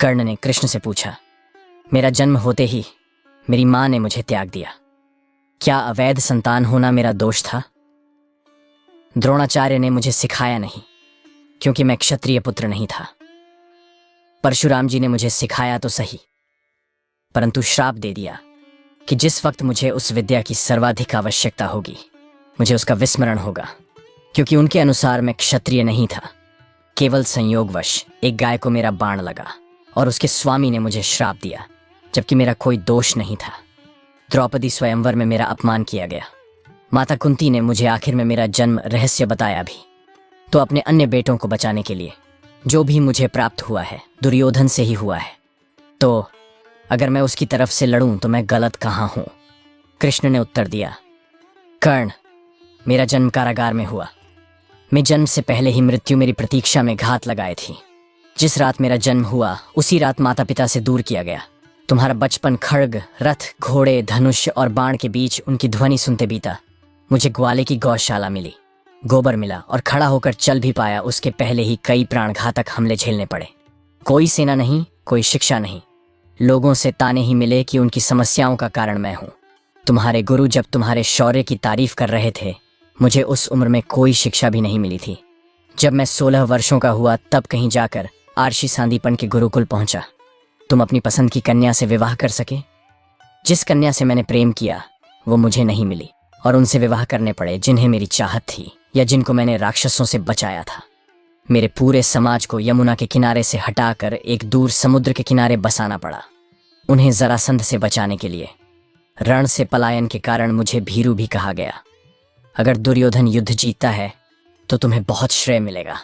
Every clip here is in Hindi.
कर्ण ने कृष्ण से पूछा, मेरा जन्म होते ही मेरी मां ने मुझे त्याग दिया। क्या अवैध संतान होना मेरा दोष था? द्रोणाचार्य ने मुझे सिखाया नहीं, क्योंकि मैं क्षत्रिय पुत्र नहीं था। परशुराम जी ने मुझे सिखाया तो सही, परंतु श्राप दे दिया कि जिस वक्त मुझे उस विद्या की सर्वाधिक आवश्यकता होगी, मुझे उसका विस्मरण होगा, क्योंकि उनके अनुसार मैं क्षत्रिय नहीं था। केवल संयोगवश एक गाय को मेरा बाण लगा और उसके स्वामी ने मुझे श्राप दिया, जबकि मेरा कोई दोष नहीं था। द्रौपदी स्वयंवर में मेरा अपमान किया गया। माता कुंती ने मुझे आखिर में मेरा जन्म रहस्य बताया भी, तो अपने अन्य बेटों को बचाने के लिए जो भी मुझे प्राप्त हुआ है दुर्योधन से ही हुआ है। तो अगर मैं उसकी तरफ से लड़ूं तो मैं गलत कहाँ हूं? कृष्ण ने उत्तर दिया, कर्ण, मेरा जन्म कारागार में हुआ। मैं जन्म से पहले ही मृत्यु मेरी प्रतीक्षा में घात लगाए थी। जिस रात मेरा जन्म हुआ उसी रात माता पिता से दूर किया गया। तुम्हारा बचपन खड्ग, रथ, घोड़े, धनुष और बाण के बीच उनकी ध्वनि सुनते बीता। मुझे ग्वाले की गौशाला मिली, गोबर मिला और खड़ा होकर चल भी पाया उसके पहले ही कई प्राणघातक हमले झेलने पड़े। कोई सेना नहीं, कोई शिक्षा नहीं। लोगों से ताने ही मिले कि उनकी समस्याओं का कारण मैं हूं। तुम्हारे गुरु जब तुम्हारे शौर्य की तारीफ कर रहे थे, मुझे उस उम्र में कोई शिक्षा भी नहीं मिली थी। जब मैं 16 वर्षों का हुआ तब कहीं जाकर आर्षी सांदीपन के गुरुकुल पहुंचा। तुम अपनी पसंद की कन्या से विवाह कर सके। जिस कन्या से मैंने प्रेम किया वो मुझे नहीं मिली और उनसे विवाह करने पड़े जिन्हें मेरी चाहत थी या जिनको मैंने राक्षसों से बचाया था। मेरे पूरे समाज को यमुना के किनारे से हटाकर एक दूर समुद्र के किनारे बसाना पड़ा, उन्हें जरासंध से बचाने के लिए। रण से पलायन के कारण मुझे भीरू भी कहा गया। अगर दुर्योधन युद्ध जीतता है तो तुम्हें बहुत श्रेय मिलेगा।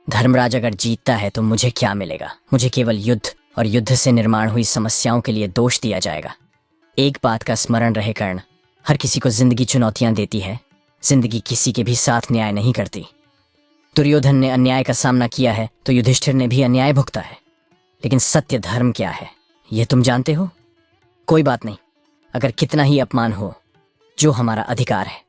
धर्मराज अगर जीतता है तो मुझे क्या मिलेगा? मुझे केवल युद्ध और युद्ध से निर्माण हुई समस्याओं के लिए दोष दिया जाएगा। एक बात का स्मरण रहे कर्ण, हर किसी को जिंदगी चुनौतियां देती है, जिंदगी किसी के भी साथ न्याय नहीं करती। दुर्योधन ने अन्याय का सामना किया है तो युधिष्ठिर ने भी अन्याय भुगता है। लेकिन सत्य धर्म क्या है यह तुम जानते हो? कोई बात नहीं, अगर कितना ही अपमान हो, जो हमारा अधिकार है